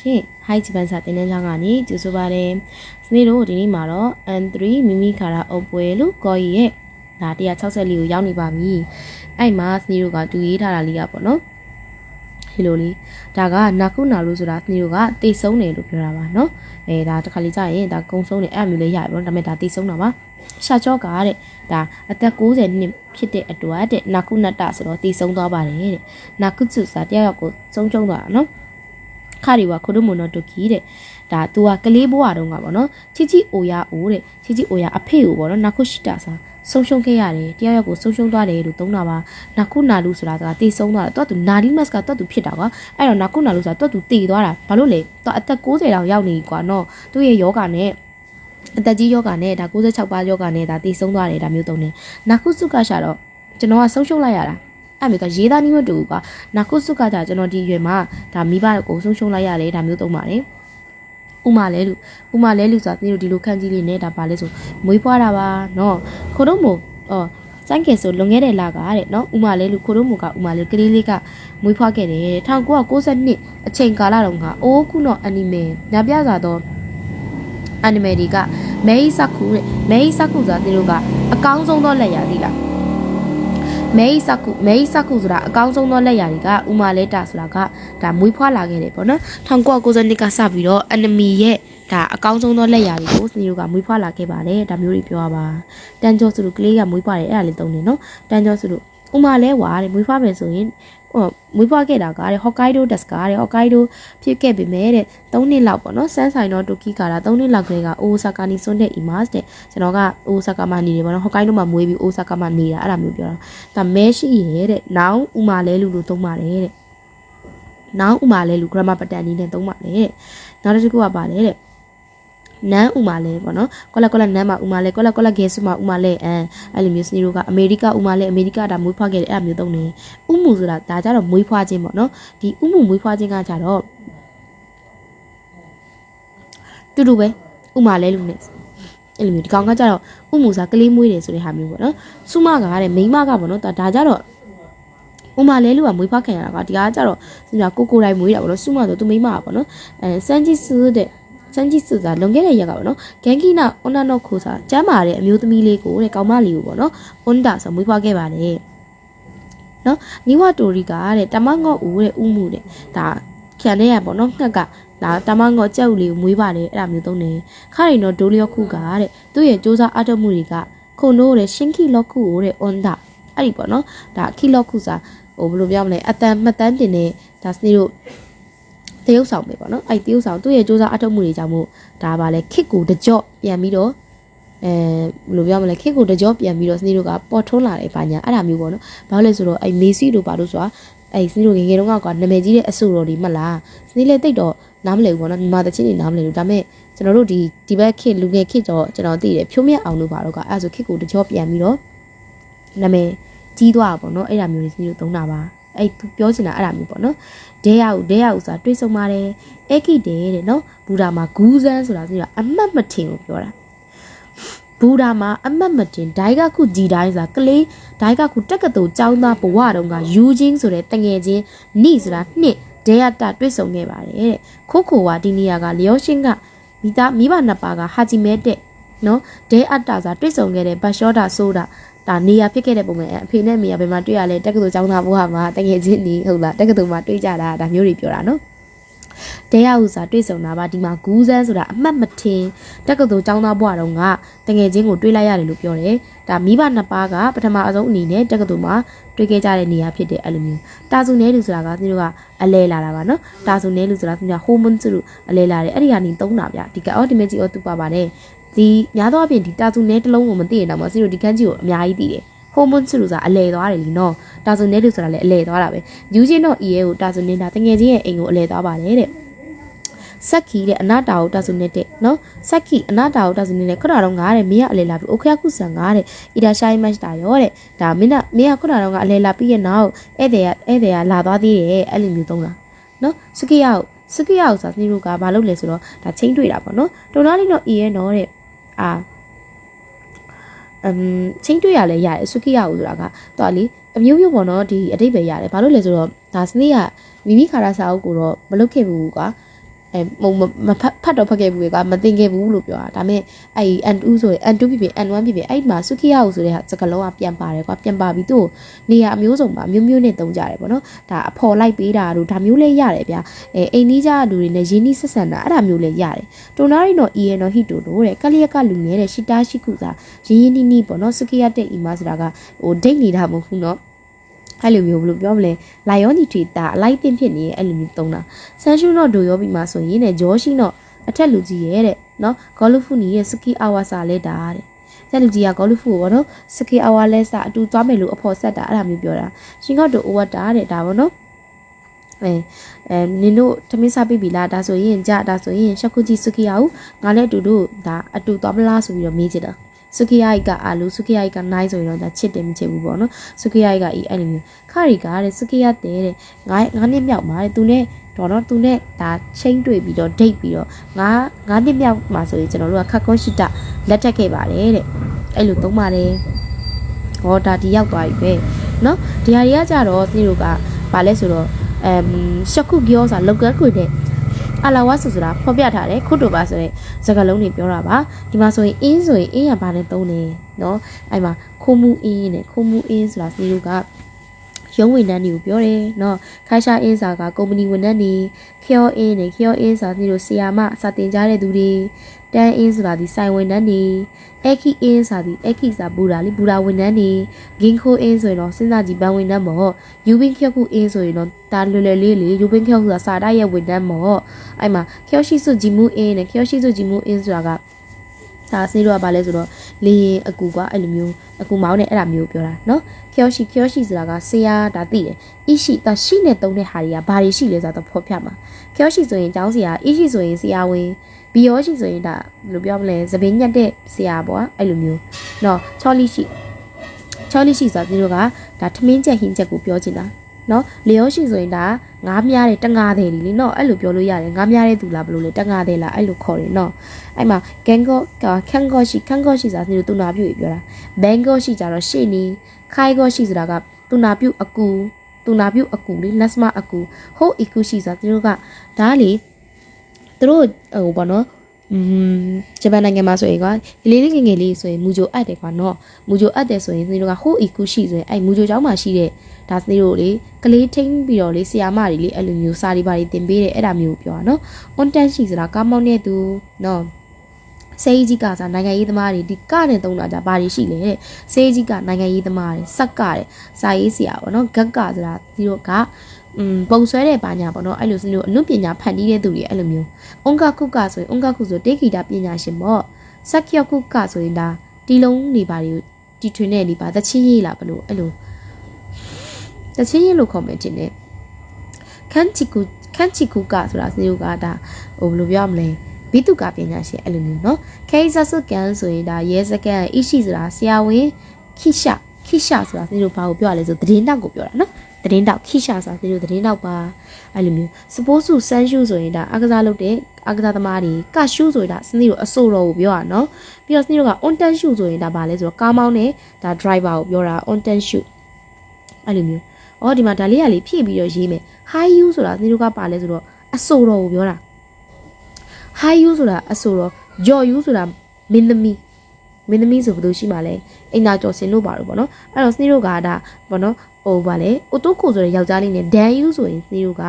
ရှင် Hi ဂျပန်စာသင်တန်းကျောင်းကနေကြိုဆိုပါတယ်။စနေတို့ဒီနေ့မှာတော့ N3 မိမိခါရာအုပ်ပွဲလို့ကော်ရီရဲ့ဒါ164ကိုရောက်နေပါပြီ။အဲ့မှာစနေတို့ကတူရေးထားတာလေးကပေါ့နော်။ဒီလိုလေးဒါကနာခုနာလို့ဆိုတာစနေတို့ကတိတ်ဆုံးတယ်လို့ပြောတာပါနော်။ဒါတစ်ခါလေးကြာရင်ဒါကုံဆုံးတယ်အဲ့မျိုးလေးရပြီပေါ့နော်။ဒါပေမဲ့ဒါတိတ်ဆုံးတာပါ။ရှာချော့ကတဲ့ဒါအသက်60နှစ်ဖြစ်တဲ့အတွက်တဲ့နာခုနတ္တဆိုတော့တိတ်ဆုံးသွားပါတယ်တဲ့။နာခုစုစာတယောက်ကိုဆုံးရှုံးသွားတာနော်။ခါရီဝါခိုဒိုမိုနိုတိုကီတဲ့ဒါသူကကလေးဘွားတုန်းကပေါ့နော်ချီချီအိုယာအိုတဲ့ချီချီအိုယာအဖေကိုပေါ့နော်နာခုရှိတာစာဆုံးရှုံးခဲ့ရတယ်တယောက်ကိုဆုံးရှုံးသွားတယ်လို့သုံးတာပါနာခုနာလူဆိုတာကတေဆုံးသွားတယ်တော့သူနာဒီမတ်ကတော့သူဖြစ်တာကွာအဲ့တော့နာခုနာလူဆိုတာတော့သူတေသွားတာဘာလို့လဲတော့အသက်60တောင်ရောက်နေကွာနော်သူ့ရဲ့ယောဂနဲ့အသက်ကြီးယောဂနဲ့ဒါ66ပါးယောဂနဲ့ဒါတေဆုံးသွားတယ်ဒါမျိုးသုံးတယ်နာခုစုကရှာတော့ကျွန်တော်ကဆုံးရှုံးလိုက်ရတာအဲ့မျိုးကရေးသားနည်းမတူဘူးကွာနာခုစုကကြကျွန်တော်ဒီရွယ်မှာဒါမိဘကိုဆုံးရှုံးလိုက်ရတယ်ဒါမျိုးသုံးပါတယ်ဥမာလဲလူဆိုတာသင်တို့ဒီလိုခန့်ကြီးလေးနဲ့ဒါပါလဲဆိုမွေးဖွားတာပါနော်ခိုတော့မို့စိုင်းကဲဆိုလွန်ခဲ့တဲ့လကတဲ့နော်ဥမာလဲလူခိုတော့မို့ကဥမာလဲကလေးလေးကမွေးဖွားခဲ့တယ်1992အချိန်ကာလတုန်းကအိုးခုနော်အနီမေညပြစာတော့အနီမေတွေကမဲဟိစခုတဲ့မဲဟိစခုဆိုတာသင်တို့ကအကောင်းဆုံးသောလက်ရာသီလားမဲဟိစခုဆိုတာအကောင်းဆုံးသောလက်ရာတွေကဥမာလဲတာဆိုတာကဒါမွေးဖွားလာခဲ့တယ်ပေါ့နော်1992ကစပြီးတော့အန်နမီရဲ့ဒါအကောင်းဆုံးသောလက်ရာတွေကိုစနေတို့ကမွေးဖွားလာခဲ့ပါတယ်ဒါမျိုးတွေပြောရပါတန်ကျော်ဆိုလို့ကလေးကမွေးဖွားတယ်အဲ့ဒါလေးသုံးနေနော်တန်ကျော်ဆိုလို့ဥမာလဲဝါတဲ့မွေးဖွားမယ်ဆိုရင်မွေးဖွားခဲ့တာကတဲ့ဟော့ကိုင်ဒိုတက်စကားတဲ့ဟော့ကိုင်ဒိုဖြစ်ခဲ့ပေမဲ့တဲ့3နှစ်လောက်ပေါ့နော်စန်းဆိုင်တော့တိုကီကာတာ3နှစ်လောက်ကလေးကအိုဆာကာနီစွန်းတဲ့အီမတ်တဲ့ကျွန်တော်ကအိုဆာကာမှာနေတယ်ပေါ့နော်ဟော့ကိုင်ဒိုမှာမွေးပြီးအိုဆာကာမှာနေတာအဲ့ဒါမျိုးပြောတာဒါမဲရှိရဲ့တဲ့နောင်ဥမာလဲလူလို့သုံးပါတယ်တဲ့နောင်ဥမာလဲလူဂရမပတန်နီနဲ့သုံးပါတယ်တဲ့နောက်တစ်ခုကပါလေတဲ့နန်းဥမာလဲပေါ့နော်ကောလာနန်းမှာဥမာလဲကောလာဂဲဆုမှာဥမာလဲအဲ့လိုမျိုးစနေတို့ကအမေရိကဥမာလဲအမေရိကဒါမွေးဖွားခဲ့တယ်အဲ့လိုမျိုးသုံးနေဥမှုဆိုတာဒါကြတော့မွေးဖွားခြင်းပေါ့နော်ဒီဥမှုမွေးဖွားခြင်းကကြတော့တူတူပဲဥမာလဲလူနဲ့အဲ့လိုမျိုးဒီကောင်ကကြတော့ဥမှုဆိုတာကလေးမွေးတယ်ဆိုတဲ့ဟာမျိုးပေါ့နော်စုမကတဲ့မိန်းမကပေါ့နော်ဒါကြတော့ဥမာလဲလူကမွေးဖွားခံရတာကဒီကကြတော့စညာကိုတိုင်းမွေးတာပေါ့နော်စုမဆိုသူမိန်းမပေါ့နော်စန်းကြီးစုတဲ့စန်းကြီးဆိုတာလွန်ခဲ့တဲ့ရက်ကပေါ့နော်ဂန်ကီနာအွန်နာနော့ခိုစာကျမ်းမာတဲ့အမျိုးသမီးလေးကိုတဲ့ကောင်မလေးကိုပေါ့နော်အွန်ဒါဆိုမွေးဖွားခဲ့ပါတယ်နော်နီဝတိုရီကတဲ့တမငေါ့ဦးတဲ့ဥမှုတဲ့ဒါခံနေရပေါ့နော်ငှက်ကဒါတမငေါ့ကြောက်လေးကိုမွေးပါတယ်အဲ့ဒါမျိုးသုံးတယ်ခါရင်တော့ဒိုလျော့ခုကတဲ့သူ့ရဲ့စူးစမ်းအထောက်မှုတွေကခုံတို့တဲ့ရှင်ခီလော့ခုကိုတဲ့အွန်ဒါအဲ့ဒီပေါ့နော်ဒါခီလော့ခုစာဟိုဘယ်လိုပြောမလဲအတန်မှတ်တမ်းတင်နေဒါစနေတို့တရုပ်ဆောင်ပဲပေါ့နော်အဲ့တရုပ်ဆောင်သူ့ရဲ့စူးစမ်းအထောက်မှုတွေကြောင့်မို့ဒါပါလဲခစ်ကိုတကြော့ပြန်ပြီးတော့ဘယ်လိုပြောမလဲခစ်ကိုတကြော့ပြန်ပြီးတော့စနေတို့ကပေါ်ထွန်းလာတယ်ဘာညာအဲ့ဒါမျိုးပေါ့နော်ဘာလို့လဲဆိုတော့အဲ့မေဆီတို့ပါလို့ဆိုတာအဲ့စနေတို့ငယ်ငယ်တုန်းကနာမည်ကြီးတဲ့အဆိုတော်တွေမှတ်လားစနေလေတိတ်တော့နားမလည်ဘူးပေါ့နော်မြန်မာတချင်းတွေနားမလည်ဘူးဒါပေမဲ့ကျွန်တော်တို့ဒီဘက်ခစ်လူငယ်ခစ်တော့ကျွန်တော်သိတယ်ဖြိုးမြတ်အောင်လို့ပါတော့ကအဲ့ဆိုခစ်ကိုတကြော့ပြန်ပြီးတော့နာမည်ကြီးသွားတာပေါ့နော်အဲ့ဒါမျိုးတွေစနေတို့သုံးတာပါအဲ့သူပြောချင်တာအဲ့ဒါမျိုးပေါ့နော်ဒဲရောက်ဆိုတာတွေးဆုံပါတယ်အခိတဲတဲ့နော်ဘူဓာမှာဂူးစန်းဆိုတာဆိုတာအမတ်မထင်လို့ပြောတာဘူဓာမှာအမတ်မတင်ဒိုင်ကခုကြည်တိုင်းဆိုတာကလေးဒိုင်ကခုတက်ကတူចောင်းသားဘဝတုန်းကယူချင်းဆိုတဲ့တငယ်ချင်းနိဆိုတာနှစ်ဒဲရတတွေးဆုံခဲ့ပါတယ်တဲ့ခိုဝါဒီနေရာကလျောရှင်းကမိဘနှစ်ပါးကဟာဂျီမဲတဲ့နော်ဒဲအတ္တဆိုတာတွေးဆုံခဲ့တဲ့ဘတ်ရှောတာဆိုတာဒါနေရာဖြစ်ခဲ့တဲ့ပုံမှန်အဖေနဲ့မေကဘယ်မှာတွေ့ရလဲတက္ကသိုလ်ကျောင်းသားဘဝမှာတကယ်ချင်းနေဟုတ်လားတက္ကသိုလ်မှာတွေ့ကြတာဒါမျိုးတွေပြောတာနော်တဲရဥစားတွေ့ဆုံတာပါဒီမှာဂူးစန်းဆိုတာအမှတ်မထင်တက္ကသိုလ်ကျောင်းသားဘဝတုန်းကတကယ်ချင်းကိုတွေ့လိုက်ရတယ်လို့ပြောတယ်ဒါမိဘနှစ်ပါးကပထမအဆုံးအနေနဲ့တက္ကသိုလ်မှာတွေ့ခဲ့ကြတဲ့နေရာဖြစ်တဲ့အဲ့လိုမျိုးတာစုနဲလူဆိုတာကသူတို့ကအလဲလာတာပါနော်တာစုနဲလူဆိုတာသူကဟိုမွန်းစုအလဲလာတယ်အဲ့ဒီကနေသုံးတာဗျဒီကအော်ဒီမက်ဂျီအော်တူပါပါတယ်ဒီများသောအားဖြင့်ဒီတာစုနဲတစ်လုံးကိုမသိရင်တော့မဆီတို့ဒီခန်းကြီးကိုအများကြီးသိတယ်ဟိုမွန်းစုဆိုတာအလဲသွားတယ်လीနော်တာစုနဲလူဆိုတာလည်းအလဲသွားတာပဲယူချင်းတော့ EA ကိုတာစုနဲတာတကယ်ချင်းရဲ့အိမ်ကိုအလဲသွားပါတယ်တဲ့စက်ခီတဲ့အနာတာကိုတာစုနေတဲ့နော်စက်ခီအနာတာကိုတာစုနေတဲ့ခဏတော့ငားတဲ့မင်းကအလဲလာပြီးအိုခရခုဆန်ငားတဲ့အီဒါရှိုင်းမတ်တာရောတဲ့ဒါမင်းကခဏတော့ကအလဲလာပြီးရဲ့နောက်ဧည့်သည်ကလာသွားသေးတယ်အဲ့လိုမျိုးသုံးတာနော်စကီယာကိုစာစနေတို့ကဘာလုပ်လဲဆိုတော့ဒါချင်းတွေ့တာပေါ့နော်တော်တော်လေးတော့ EA နော်တဲ့ချင်းတွေ့ရလဲရတယ်စကီယာကိုဆိုတာကတော်လေအမျိုးမျိုးပေါ့နော်ဒီအတိတ်ပဲရတယ်ဘာလို့လဲဆိုတော့ဒါစနေကမိမိခါရစာအုပ်ကိုတော့မလုပ်ခဲ့ဘူးကွာ ဖတ်တော့ဖတ်ခဲ့ဘူးကွာမသိခဲ့ဘူးလို့ပြောတာဒါပေမဲ့အဲ့ N2 ဆိုရင် N2 ဖြစ်ဖြစ် N1 ဖြစ်ဖြစ်အဲ့မှာစုခိယကိုဆိုတဲ့ဟာစကလုံးကပြန်ပါတယ်ကွာပြန်ပါပြီးသူ့နေရာအမျိုးစုံပါမျိုးမျိုးနဲ့တုံးကြတယ်ပေါ့နော်ဒါအဖော်လိုက်ပေးတာတို့ဒါမျိုးလေးရတယ်ဗျာအိမ်နီးကြလူတွေနဲ့ရင်းနှီးဆက်ဆံတာအဲ့ဒါမျိုးလေးရတယ်တိုနာရီနော်အီယနော်ဟီတိုတို့တဲ့ကလျက်ကလူငယ်တဲ့ရှီတာရှိခုစားရင်းနှီးနှီးပေါ့နော်စုခိယတဲ့အီမာဆိုတာကဟိုဒိတ်နေတာမဟုတ်ဘူးနော်အဲ့လိုမျိုးဘယ်လိုပြောမလဲလာယောနီထေတာအလိုက်တင်ဖြစ်နေအဲ့လိုမျိုးသုံးတာဆန်ရှုတော့ဒိုယောပြီးမှဆိုရင်နဲ့ဂျောရှိတော့အထက်လူကြီးရဲ့တဲ့နော်ဂေါ်လူဖူနီရဲ့စကီအာဝါစာလဲတာတဲ့ဆက်လူကြီးကဂေါ်လူဖူကိုပေါ့နော်စကီအာဝါလဲစာအတူသွားမယ်လို့အဖော်ဆက်တာအဲ့ဒါမျိုးပြောတာရှင်ကတို့အိုဝတ်တာတဲ့ဒါပေါ့နော်နင်တို့သမင်းစားပြီလားဒါဆိုရင်ကြဒါဆိုရင်ရှက်ခုကြီးစကီယာကိုငါလည်းအတူတူဒါအတူသွားမလားဆိုပြီးတော့မေးချင်တာစုခိယိုက်ကအာလူစုခိယိုက်ကနိုင်ဆိုရင်တော့ဒါချစ်တယ်မချစ်ဘူးပေါ့နော်စုခိယိုက်ကအဲ့လိုမျိုးခရီကတဲ့စုခိယတဲ့ငါနှစ်မြောက်မှာတဲ့သူနဲ့တော့နော်သူနဲ့ဒါချင်းတွေ့ပြီးတော့ဒိတ်ပြီးတော့ငါနှစ်မြောက်မှာဆိုရင်ကျွန်တော်တို့ကခက်ခွန်းရှိတာလက်ထက်ခဲ့ပါတယ်တဲ့အဲ့လိုသုံးပါတယ်ဟောဒါဒီရောက်သွားပြီပဲနော်ဒီဟာတွေကကြတော့သူတို့ကဘာလဲဆိုတော့ရှက်ခုပြောစာလောက်ကခွေတဲ့အလာဝါဆိုတာဖော်ပြထားတယ်ခုတို့ပါဆိုရင်စကားလုံးတွေပြောတာပါဒီမှာဆိုရင်အင်းဆိုရင်အင်းရဘာနဲ့သုံးတယ်နော်အဲ့မှာခိုးမှုအင်းနဲ့ခိုးမှုအင်းဆိုတာစီတို့ကရုံးဝန်ထမ်းတွေကိုပြောတယ်နော်ခိုင်ရှာအင်းစာကကုမ္ပဏီဝန်ထမ်းတွေခောအင်းနဲ့ခောအင်းဆိုတာစီတို့ဆီယာမစာတင်ကြတဲ့သူတွေတန်းအင်းဆိုတာဒီဆိုင်ဝန်ထမ်းတွေအခီအင်းဆိုတာဒီအခီစာဘူရာဝန်ထမ်းတွေဂင်းခိုအင်းဆိုရင်တော့စဉ်းစားကြည့်ဘန်ဝန်ထမ်းပေါ့ယူဘင်းခေခုအင်းဆိုရင်တော့ဒါလွယ်လွယ်လေးလေယူဘင်းခေခုဆိုတာစာတိုက်ရဲ့ဝန်ထမ်းပေါ့အဲ့မှာခေရှိစုဂျီမူအင်းနဲ့ခေရှိစုဂျီမူအင်းဆိုတာကဒါစီတော့ဗာလဲဆိုတော့လေရင်အကူကအဲ့လိုမျိုးအကူမောင်းနဲ့အဲ့ဒါမျိုးပြောတာနော်ခေရှိဆိုတာကဆေးရဒါသိတယ်အရှိဒါရှိနဲ့တုံးတဲ့ဟာတွေကဘာတွေရှိလဲဆိုတော့ဖော်ပြမှာခေရှိဆိုရင်ကျောင်းဆရာအရှိဆိုရင်ဆရာဝင်ဘီယောရှိဆိုရင်ဒါဘယ်လိုပြောမလဲသပင်းညက်တဲ့ဆရာပေါ့အဲ့လိုမျိုးနော်ချောလိရှိဆိုတာဒီလိုကဒါထမင်းချက်ဟင်းချက်ကိုပြောချင်တာနော်လေယောရှိဆိုရင်ဒါငားများတဲ့တငါးတယ်လीနော်အဲ့လိုပြောလို့ရတယ်ငားများတဲ့သူလားဘယ်လိုလဲတငါးတယ်လားအဲ့လိုခေါ်တယ်နော်အဲ့မှာခန်းကောရှိဆိုတာဒီလိုတူနာပြုတ်ပြောတာဘန်ကောရှိကြတော့ရှေ့နီခိုင်ကောရှိဆိုတာကတူနာပြုတ်အကူလေလက်စမအကူဟိုအီကူရှိဆိုတာဒီလိုကဒါလေသူတို့ဟိုပေါ့နော်ဂျပန်နိုင်ငံမှာဆိုရင်ကလေးငယ်လေးဆိုရင်မူဂျိုအပ်တယ်ကွာနော်မူဂျိုအပ်တယ်ဆိုရင်သူတို့ကဟိုအီကူရှိဆိုရင်အဲ့မူဂျိုကျောင်းမှာရှိတဲ့ဒါသူတို့လေကလေးထိန်းပြီးတော့လေဆီယာမတွေလေအဲ့လိုမျိုးစာတွေပါတွေတင်ပေးတယ်အဲ့ဒါမျိုးပြောတာနော် on tan ရှိဆိုတာကားမောင်းတဲ့သူနော်စေးကြီးကစားနိုင်ငံရေးသမားတွေဒီကနဲ့တုံးတာကြဘာတွေရှိလဲတဲ့စေးကြီးကနိုင်ငံရေးသမားတွေစက်ကတဲ့စာရေးဆရာပေါ့နော်ဂက်ကဆိုတာသူတို့ကပုံဆွဲတဲ့ဘာညာပေါ့နော်အဲ့လိုစလို့အနုပညာဖန်တီးတဲ့သူတွေအဲ့လိုမျိုးအုံကကုကဆိုရင်အုံကကုဆိုတေဂီတာပညာရှင်ပေါ့စက်ကျော်ကုကဆိုရင်ဒါတီလုံးနေပါတွေကိုတီထွင်တဲ့နေပါတချင်းရေးလားဘလို့အဲ့လိုတချင်းရေးလို့ခေါ်မယ်တင်တယ်ခန်းချီကူကဆိုတာစလို့ကဒါဟိုဘယ်လိုပြောမလဲဘီတုကပညာရှင်အဲ့လိုမျိုးနော်ခေဇဆုကန်ဆိုရင်ဒါရဲစကန်အရှိဆိုတာဆရာဝန်ခိရှာဆိုတာစလို့ဘာကိုပြောရလဲဆိုသတင်းတောက်ကိုပြောတာနော်သတင်းတောက်ခိရှာဆိုတာဒီလိုသတင်းတောက်ပါအဲ့လိုမျိုး suppose ဆန်းရှုဆိုရင်ဒါအကစားလုပ်တဲ့အာကစားသမားတွေကရှုဆိုတာစနစ်ကိုအဆိုတော်ကိုပြောတာနော်ပြီးတော့စနစ်က on tan ရှုဆိုရင်ဒါဘာလဲဆိုတော့ကားမောင်းနဲ့ဒါ driver ကိုပြောတာ on tan ရှုအဲ့လိုမျိုးအော်ဒီမှာဒါလေးကလေးဖြည့်ပြီးတော့ရေးမယ် high you ဆိုတာစနစ်ကပါလဲဆိုတော့အဆိုတော်ကိုပြောတာ high you ဆိုတာအဆိုတော် your you ဆိုတာမင်းသမီးဆိုဘယ်လိုရှိမှလဲအိမ်သာကျော်စင်လို့ပါတော့ဗောနော်အဲ့တော့စနစ်တို့ကဒါဗောနော်ဟိုဗာလေအိုတိုကိုဆိုတဲ့ယောက်ျားလေးနဲ့ဒန်ယူဆိုရင်စနစ်တို့ကဒ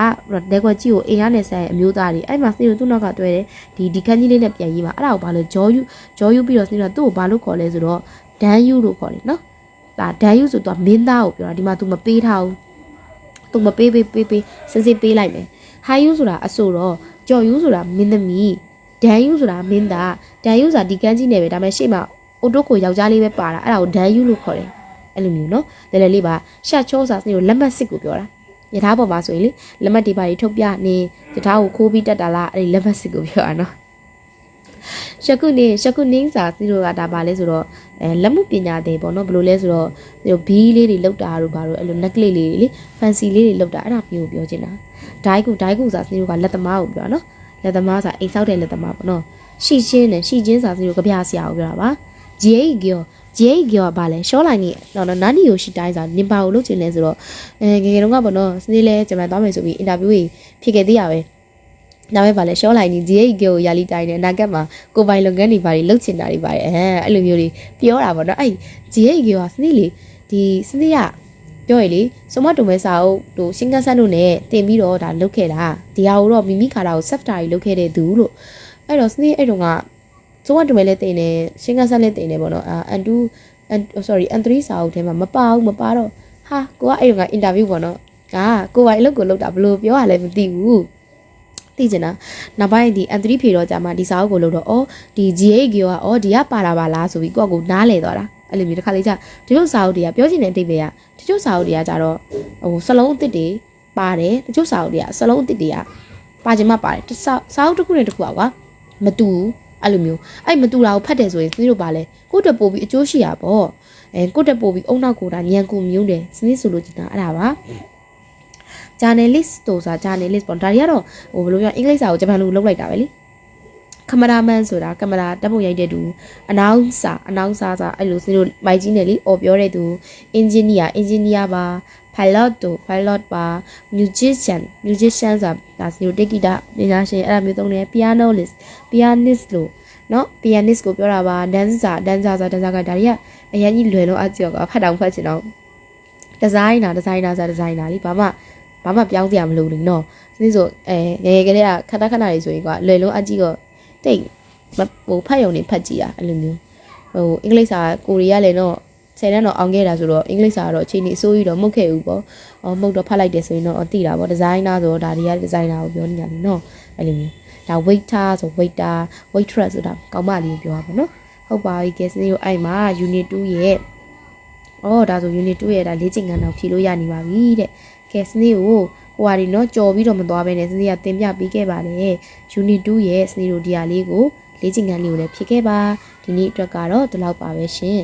ါလက်ကွက်ကြီးကိုအိမ်ရနဲ့ဆိုင်အမျိုးသားတွေအဲ့မှာစနစ်တို့သူ့နောက်ကတွဲတယ်ဒီခန်းကြီးလေးနဲ့ပြန်ရေးပါအဲ့ဒါကိုဘာလို့ဂျောယူပြီးတော့စနစ်တို့သူ့ကိုဘာလို့ခေါ်လဲဆိုတော့ဒန်ယူလို့ခေါ်တယ်နော်ဒါဒန်ယူဆိုတော့မင်းသားကိုပြောတာဒီမှာ तू မပေးထားဘူး तू မပေးစစ်ပေးလိုက်မယ်ဟိုင်ယူဆိုတာအဆိုတော့ကြော်ယူဆိုတာမင်းသမီးဒန်ယူဆိုတာမင်းသားဒန်ယူဆိုတာဒီကန်းကြီးနဲ့ပဲဒါပေမဲ့ရှေ့မှာအိုတိုကိုယောက်ျားလေးပဲပါတာအဲ့ဒါကိုဒန်ယူလို့ခေါ်တယ်အဲ့လိုမျိုးနော်တယ်လေးပါရှက်ချောစာစနစ်ကိုလက်မှတ်စစ်ကိုပြောတာယထာပေါ်မှာဆိုရင်လေလက်မှတ်တွေပါထုတ်ပြနေယထာကိုခိုးပြီးတက်တာလားအဲ့ဒီလက်မှတ်စစ်ကိုပြောတာနော်ရှက်ကုနင်းစာစနစ်တို့ကဒါပါလဲဆိုတော့လက်မှုပညာတွေပေါ့နော်ဘယ်လိုလဲဆိုတော့ဘီးလေးတွေလောက်တာတို့ဘာလို့အဲ့လို necklace လေးတွေလေ fancy လေးတွေလောက်တာအဲ့ဒါမျိုးကိုပြောချင်တာဒိုင်းကူစာစနစ်တို့ကလက်သမားကိုပြောတာနော်လက်သမားစာအိမ်ဆောက်တဲ့လက်သမားပေါ့နော်ရှိချင်းစာစနစ်တို့ကပြဆရာကိုပြောတာပါဂျေကျော်ကဘာလဲရှောလိုင်းနေတော့နာနီယိုရှိတိုင်းစာနင်ပါကိုလုပ်ချင်လဲဆိုတော့ငယ်ငယ်တုန်းကပေါ့နော်စနေလဲဂျပန်သွားမယ်ဆိုပြီးအင်တာဗျူးကြီးဖြစ်ခဲ့သေးရပဲ နောက်ပဲပါလဲရှော့လိုက်နေ GH ကိုယာလီတိုင်းနေအနာဂတ်မှာကိုပိုင်လုပ်ငန်းတွေပါလှုပ်ချင်တာတွေပါအဲ့လိုမျိုးတွေပြောတာပေါ့နော်အဲ့ GH ကစနေလေဒီစနေကပြောရလေစမတုံမဲစာအုပ်တို့ရှင်းကန်းဆန်းတို့နဲ့တင်ပြီးတော့ဒါလုပ်ခဲ့တာဒီဟာကိုတော့မိမိခါတာကို safety လုပ်ခဲ့တဲ့သူလို့အဲ့တော့စနေအဲ့တုန်းကစမတုံမဲလည်းတင်တယ်ရှင်းကန်းဆန်းလည်းတင်တယ်ပေါ့နော်N2 N3 စာအုပ်ထဲမှာမပါဘူးမပါတော့ဟာကိုကအဲ့တုန်းက interview ပေါ့နော်ကိုပိုင်အလုပ်ကိုလုပ်တာဘလို့ပြောရလဲမသိဘူးသိချင်တာနောက်ပိုင်းဒီ N3 ဖြေတော့ကြာမှဒီစာအုပ်ကိုလုပ်တော့ဒီ GH ကဒီကပါတာပါလားဆိုပြီးကိုယ့်ကိုနားလဲသွားတာအဲ့လိုမျိုးတစ်ခါလေကြာဒီလိုစာအုပ်တွေကပြောချင်တဲ့အတိတ်ပဲကတချို့စာအုပ်တွေကကြတော့စလုံးအစ်စ်တွေပါတယ်တချို့စာအုပ်တွေကစလုံးအစ်စ်တွေကပါချင်မှပါတယ်စာအုပ်တစ်ခုနဲ့တစ်ခုကွာမတူအဲ့လိုမျိုးအဲ့မတူတာကိုဖတ်တယ်ဆိုရင်သူတို့ပါလဲကိုယ့်တက်ပို့ပြီးအကျိုးရှိတာပေါ့ကိုယ့်တက်ပို့ပြီးအုံနောက်ကိုတာညံကူမြုံတယ်စနစ်ဆိုလို့ကျင်တာအဲ့ဒါပါ journalist တို့ဆိုတာ journalist ပေါ့ဒါတွေကတော့ဘယ်လိုပြောအင်္ဂလိပ်စာကိုဂျပန်လိုလုပ်လိုက်တာပဲလေကင်မရာမန်ဆိုတာကင်မရာဓာတ်ပုံရိုက်တဲ့သူအနောင်စာဆိုအဲ့လိုစတို့မိုက်ကြီးနဲ့လေပြောတဲ့သူ engineer ပါ pilot ပါ musician ဆိုတာဒါစတို့တက်ဂီတာပညာရှင်အဲ့ဒါမျိုးသုံးတယ် pianist လို့နော် pianist ကိုပြောတာပါ dancer ကဒါတွေကအရင်ကြီးလွယ်လို့အကြည့်တော့ဖတ်တောင်ဖတ်ချင်တော့ designer လीဘာမှပြောင်းစရာမလိုဘူးနော်စနေဆိုငယ်ကလေးကခဏတွေဆိုရင်ကွာလွယ်လုံးအကြည့်တော့တိတ်ဖတ်ရုံနဲ့ဖတ်ကြည့်ရအဲ့လိုမျိုးအင်္ဂလိပ်စာကိုရီးယားလည်းတော့10တန်းတော့အောင်ခဲ့တာဆိုတော့အင်္ဂလိပ်စာကတော့အချိန်ကြီးအစိုးရတော့မဟုတ်ခဲ့ဘူးပေါ့မှုတ်တော့ဖတ်လိုက်တယ်ဆိုရင်တော့သိတာပေါ့ဒီဇိုင်နာဆိုတော့ဒါတွေကဒီဇိုင်နာကိုပြောနေတာလीနော်အဲ့လိုမျိုးဒါ waiter ဆို waitress ဆိုတာကောင်းမလေးပြောတာပေါ့နော်ဟုတ်ပါပြီကဲစနေကိုအဲ့မှာ unit 2ရဲ့ဒါဆို unit 2ရဲ့ဒါလေ့ကျင့်ခန်းတော့ဖြေလို့ရနေပါပြီတဲ့ကဲစနေကိုဟိုဟာဒီနော်ကြော်ပြီးတော့မသွားဘဲနဲ့စနေကတင်ပြပေးခဲ့ပါတယ် unit 2ရဲ့စနေတို့ဒီဟာလေးကိုလေ့ကျင့်ခန်းလေးကိုလည်းဖြည့်ခဲ့ပါဒီနေ့အတွက်ကတော့ဒီလောက်ပါပဲရှင်